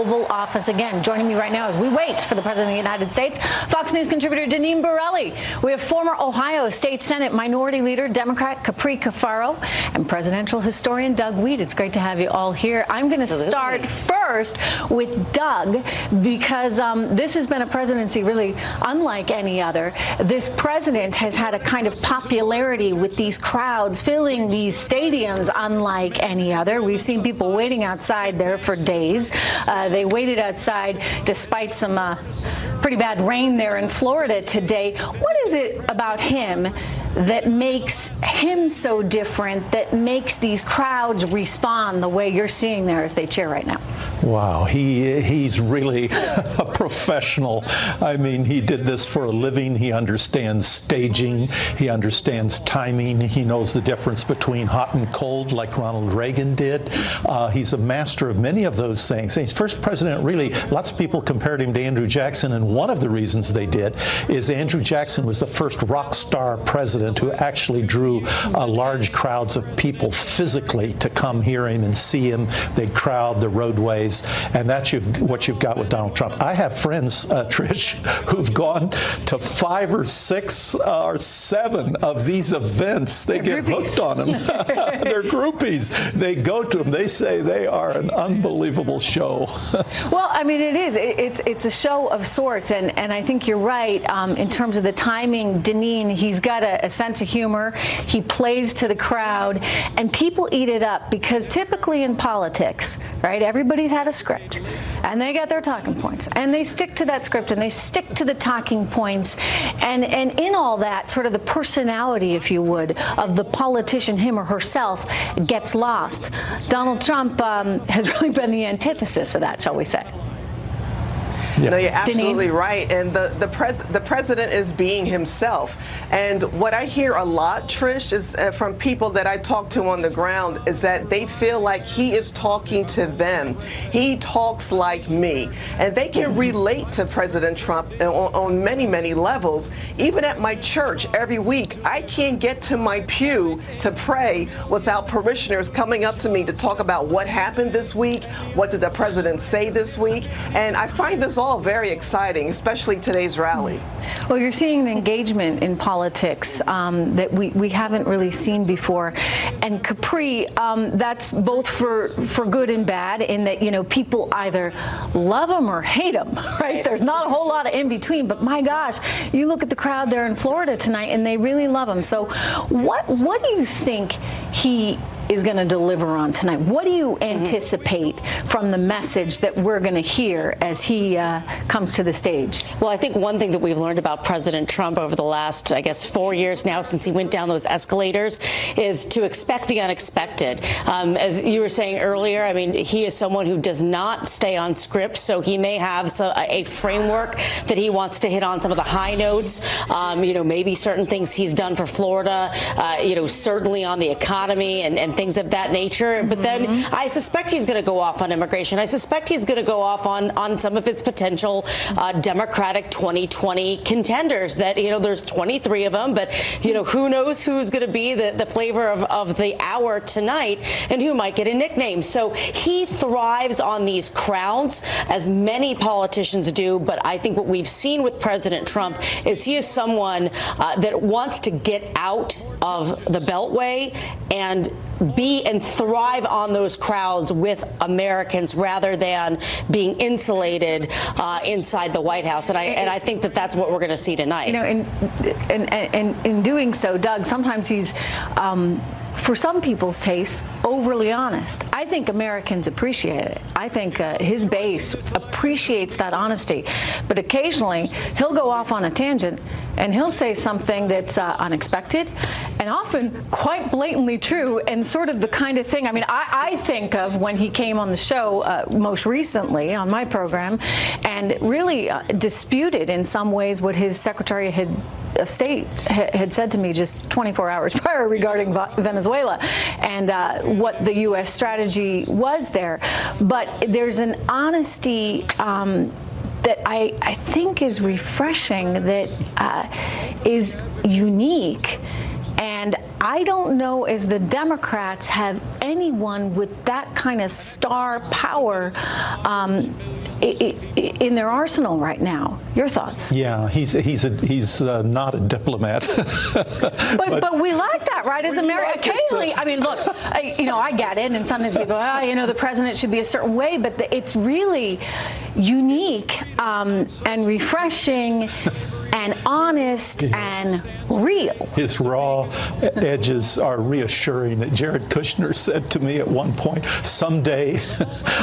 Oval Office again. Joining me right now as we wait for the President of the United States, Fox News contributor Deneen Borelli. We have former Ohio State Senate Minority Leader, Democrat Capri Cafaro, and presidential historian Doug Wead. It's great to have you all here. I'm going to start first with Doug because this has been a presidency really unlike any other. This president has had a kind of popularity with these crowds filling these stadiums unlike any other. We've seen people waiting outside there for days. They waited outside despite some pretty bad rain there in Florida today. What is it about him that makes him so different, that makes these crowds respond the way you're seeing there as they cheer right now? Wow, he's really a professional. I mean, he did this for a living. He understands staging. He understands timing. He knows the difference between hot and cold, like Ronald Reagan did. He's a master of many of those things. And he's first president, really, lots of people compared him to Andrew Jackson, and one of the reasons they did is Andrew Jackson was the first rock star president who actually drew large crowds of people physically to come hear him and see him. They'd crowd the roadways, and that's what you've got with Donald Trump. I have friends, Trish, who've gone to 5 or 6 or 7 of these events. They get hooked on them. They're groupies. They go to them. They say they are an unbelievable show. Well, I mean, it is. It's a show of sorts, and I think you're right in terms of the timing. Deneen, he's got a sense of humor. He plays to the crowd, and people eat it up because typically in politics, right, everybody's had a script, and they got their talking points, and they stick to that script, and they stick to the talking points, and in all that, sort of the personality, if you would, of the politician, him or herself, gets lost. Donald Trump has really been the antithesis of that, shall we say. Yeah. No, you're absolutely right. And the president is being himself. And what I hear a lot, Trish, is from people that I talk to on the ground, is that they feel like he is talking to them. He talks like me. And they can relate to President Trump on many, many levels. Even at my church, every week, I can't get to my pew to pray without parishioners coming up to me to talk about what happened this week, what did the president say this week. And I find this all very exciting, especially today's rally. Well, you're seeing an engagement in politics that we haven't really seen before. And Capri, that's both for good and bad, in that, you know, people either love him or hate him, right? There's not a whole lot of in between. But my gosh, you look at the crowd there in Florida tonight, and they really love him. So what do you think he is going to deliver on tonight? What do you anticipate from the message that we're going to hear as he comes to the stage? Well, I think one thing that we've learned about President Trump over the last, I guess, 4 years now since he went down those escalators is to expect the unexpected. As you were saying earlier, I mean, he is someone who does not stay on script, so he may have a framework that he wants to hit on some of the high notes, you know, maybe certain things he's done for Florida, you know, certainly on the economy and things of that nature. But then I suspect he's going to go off on immigration. I suspect he's going to go off on some of his potential Democratic 2020 contenders that, you know, there's 23 of them, but, you know, who knows who's going to be the flavor of the hour tonight and who might get a nickname. So he thrives on these crowds, as many politicians do. But I think what we've seen with President Trump is he is someone that wants to get out of the Beltway and be and thrive on those crowds with Americans rather than being insulated inside the White House. And I think that that's what we're going to see tonight. You know, and in doing so, Doug, sometimes he's for some people's taste, overly honest. I think Americans appreciate it. I think his base appreciates that honesty. But occasionally, he'll go off on a tangent, and he'll say something that's unexpected and often quite blatantly true, and sort of the kind of thing, I mean, I think of when he came on the show most recently on my program and really disputed in some ways what his Secretary of State had said to me just 24 hours prior regarding Venezuela and what the U.S. strategy was there. But there's an honesty that I think is refreshing, that is unique. And I don't know as the Democrats have anyone with that kind of star power in their arsenal right now. Your thoughts? Yeah, he's not a diplomat. but we like that, right? As America, occasionally, I mean, look, I get it, and sometimes people, the president should be a certain way, but it's really unique and refreshing and honest and real. His raw edges are reassuring. Jared Kushner said to me at one point, someday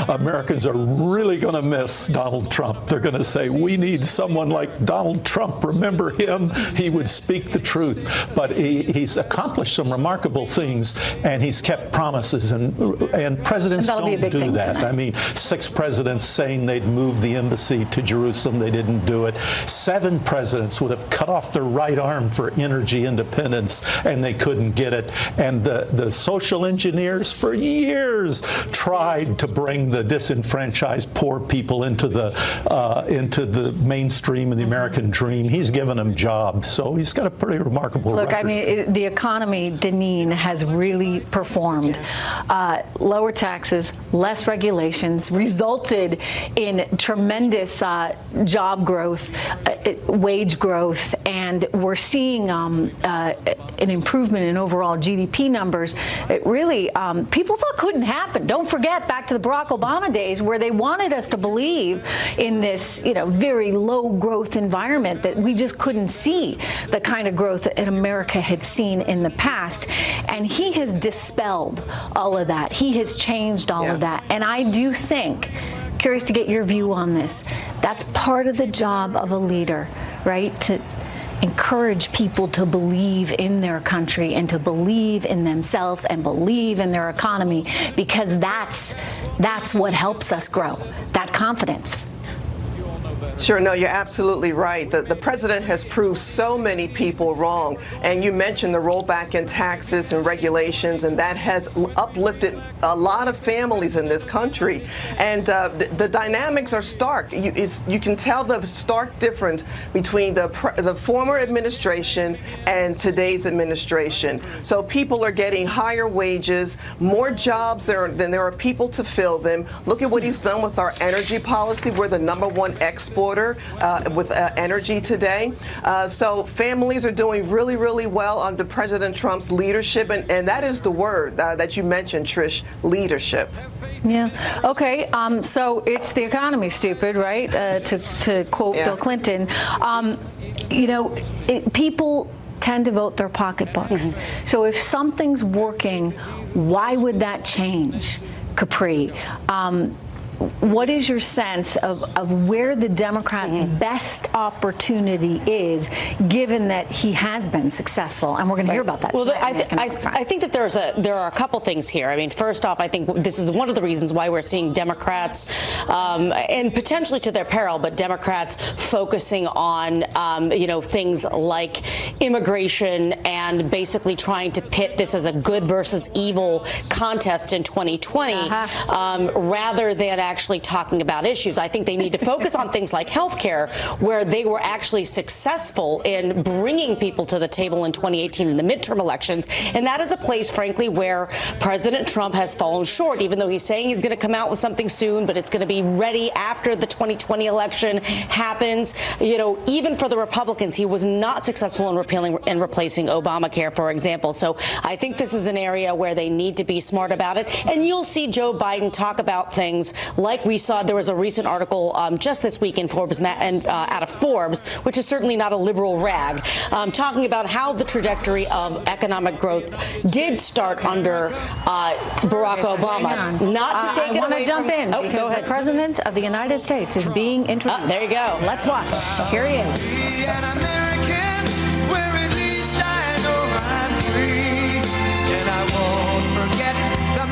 Americans are really going to miss Donald Trump. They're going to say, we need someone like Donald Trump. Remember him? He would speak the truth. But he's accomplished some remarkable things, and he's kept promises, and presidents don't do that. Tonight. I mean, 6 presidents saying they'd move the embassy to Jerusalem. They didn't do it. 7 presidents would have cut off their right arm for energy independence, and they couldn't get it. And the social engineers for years tried to bring the disenfranchised poor people into the mainstream of the American dream. He's given them jobs, so he's got a pretty remarkable record. Look, I mean, the economy, Deneen, has really performed. Lower taxes, less regulations, resulted in tremendous job growth, wage growth, and we're seeing an improvement in overall GDP numbers. It really, people thought couldn't happen. Don't forget back to the Barack Obama days where they wanted us to believe in this, very low growth environment that we just couldn't see the kind of growth that America had seen in the past. And he has dispelled all of that. He has changed all of that. And I do think, curious to get your view on this, that's part of the job of a leader, right? To encourage people to believe in their country and to believe in themselves and believe in their economy, because that's what helps us grow, that confidence. Sure, no, you're absolutely right. The president has proved so many people wrong. And you mentioned the rollback in taxes and regulations, and that has uplifted a lot of families in this country. And the dynamics are stark. You can tell the stark difference between the former administration and today's administration. So people are getting higher wages, more jobs than there are people to fill them. Look at what he's done with our energy policy. We're the #1 exporter with energy today. So families are doing really, really well under President Trump's leadership. And that is the word that you mentioned, Trish, leadership. Yeah. Okay. So it's the economy, stupid, right? To quote Bill Clinton. People tend to vote their pocketbooks. So if something's working, why would that change, Capri? What is your sense of where the Democrats' best opportunity is, given that he has been successful? And we're going to hear about that. Well, I think that there are a couple things here. I mean, first off, I think this is one of the reasons why we're seeing Democrats, and potentially to their peril, but Democrats focusing on, things like immigration and basically trying to pit this as a good versus evil contest in 2020, rather than actually talking about issues. I think they need to focus on things like healthcare, where they were actually successful in bringing people to the table in 2018 in the midterm elections. And that is a place, frankly, where President Trump has fallen short, even though he's saying he's going to come out with something soon, but it's going to be ready after the 2020 election happens. Even for the Republicans, he was not successful in repealing and replacing Obamacare, for example. So I think this is an area where they need to be smart about it. And you'll see Joe Biden talk about things like we saw. There was a recent article just this week in Forbes and out of Forbes, which is certainly not a liberal rag, talking about how the trajectory of economic growth did start under Barack Obama. Not to take it away. I want to jump in because go ahead. The President of the United States is being introduced. There you go. Let's watch. Here he is.